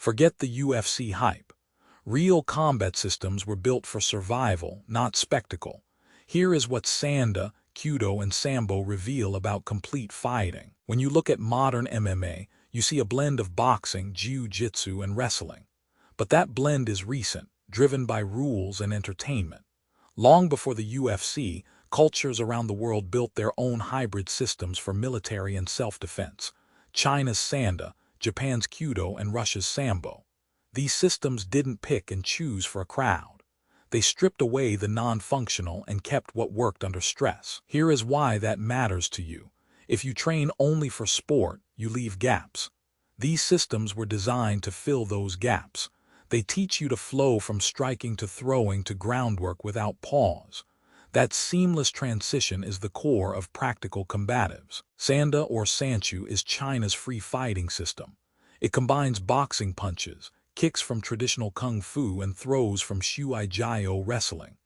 Forget the UFC hype. Real combat systems were built for survival, not spectacle. Here is what Sanda, Kudo, and Sambo reveal about complete fighting. When you look at modern MMA, you see a blend of boxing, jiu-jitsu, and wrestling. But that blend is recent, driven by rules and entertainment. Long before the UFC, cultures around the world built their own hybrid systems for military and self-defense. China's Sanda, Japan's Kudo, and Russia's Sambo. These systems didn't pick and choose for a crowd. They stripped away the non-functional and kept what worked under stress. Here is why that matters to you. If you train only for sport, you leave gaps. These systems were designed to fill those gaps. They teach you to flow from striking to throwing to groundwork without pause. That seamless transition is the core of practical combatives. Sanda or Sanchu is China's free fighting system. It combines boxing punches, kicks from traditional kung fu, and throws from shuai jiao wrestling.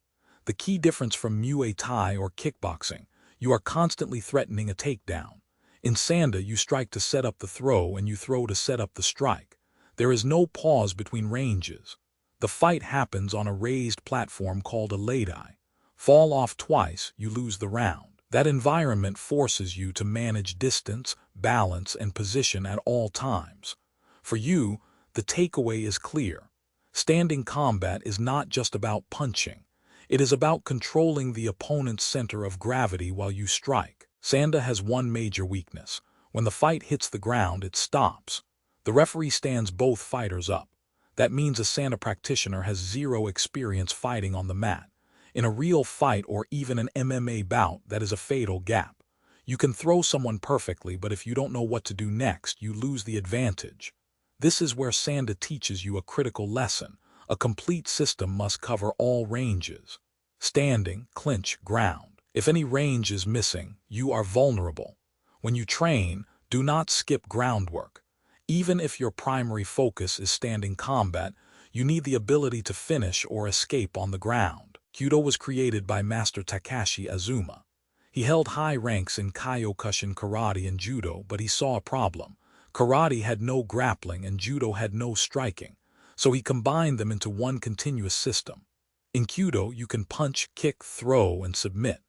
The key difference from Muay Thai or kickboxing: you are constantly threatening a takedown. In Sanda, you strike to set up the throw and you throw to set up the strike. There is no pause between ranges. The fight happens on a raised platform called a ladai. Fall off twice, you lose the round. That environment forces you to manage distance, balance, and position at all times. For you, the takeaway is clear. Standing combat is not just about punching. It is about controlling the opponent's center of gravity while you strike. Sanda has one major weakness. When the fight hits the ground, it stops. The referee stands both fighters up. That means a Sanda practitioner has zero experience fighting on the mat. In a real fight or even an MMA bout, that is a fatal gap. You can throw someone perfectly, but if you don't know what to do next, you lose the advantage. This is where Sanda teaches you a critical lesson. A complete system must cover all ranges. Standing, clinch, ground. If any range is missing, you are vulnerable. When you train, do not skip groundwork. Even if your primary focus is standing combat, you need the ability to finish or escape on the ground. Kudo was created by Master Takashi Azuma. He held high ranks in Kyokushin karate and judo, but he saw a problem. Karate had no grappling and judo had no striking, so he combined them into one continuous system. In Kudo, you can punch, kick, throw, and submit.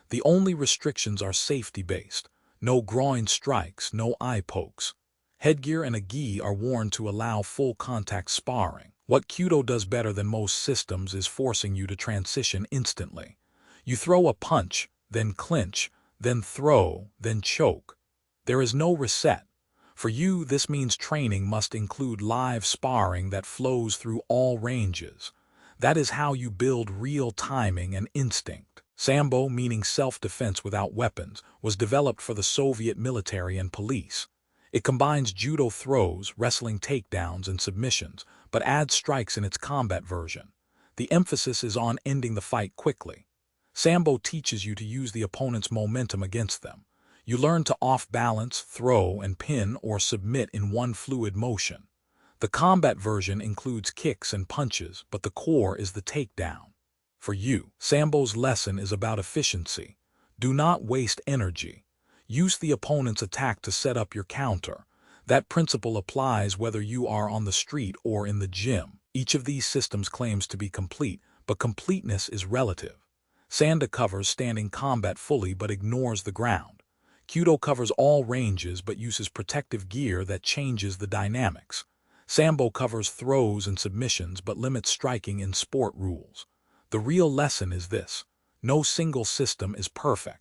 The only restrictions are safety-based. No groin strikes, no eye pokes. Headgear and a gi are worn to allow full contact sparring. What Kudo does better than most systems is forcing you to transition instantly. You throw a punch, then clinch, then throw, then choke. There is no reset. For you, this means training must include live sparring that flows through all ranges. That is how you build real timing and instinct. Sambo, meaning self-defense without weapons, was developed for the Soviet military and police. It combines judo throws, wrestling takedowns, and submissions, but adds strikes in its combat version. The emphasis is on ending the fight quickly. Sambo teaches you to use the opponent's momentum against them. You learn to off-balance, throw, and pin or submit in one fluid motion. The combat version includes kicks and punches, but the core is the takedown. For you, Sambo's lesson is about efficiency. Do not waste energy. Use the opponent's attack to set up your counter. That principle applies whether you are on the street or in the gym. Each of these systems claims to be complete, but completeness is relative. Sanda covers standing combat fully but ignores the ground. Kudo covers all ranges but uses protective gear that changes the dynamics. Sambo covers throws and submissions but limits striking in sport rules. The real lesson is this: no single system is perfect.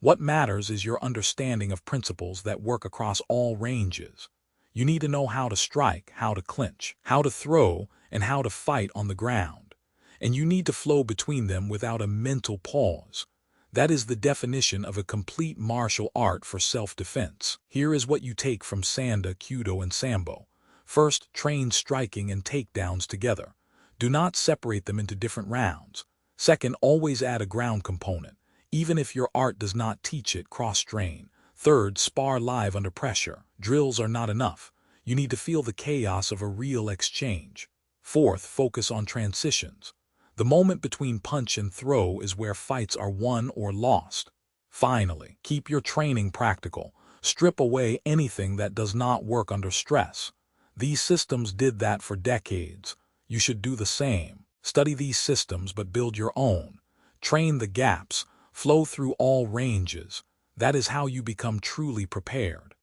What matters is your understanding of principles that work across all ranges. You need to know how to strike, how to clinch, how to throw, and how to fight on the ground. And you need to flow between them without a mental pause. That is the definition of a complete martial art for self-defense. Here is what you take from Sanda, Kudo, and Sambo. First, train striking and takedowns together. Do not separate them into different rounds. Second, always add a ground component. Even if your art does not teach it, cross-train. Third, spar live under pressure. Drills are not enough. You need to feel the chaos of a real exchange. Fourth, focus on transitions. The moment between punch and throw is where fights are won or lost. Finally, keep your training practical. Strip away anything that does not work under stress. These systems did that for decades. You should do the same. Study these systems but build your own. Train the gaps. Flow through all ranges. That is how you become truly prepared.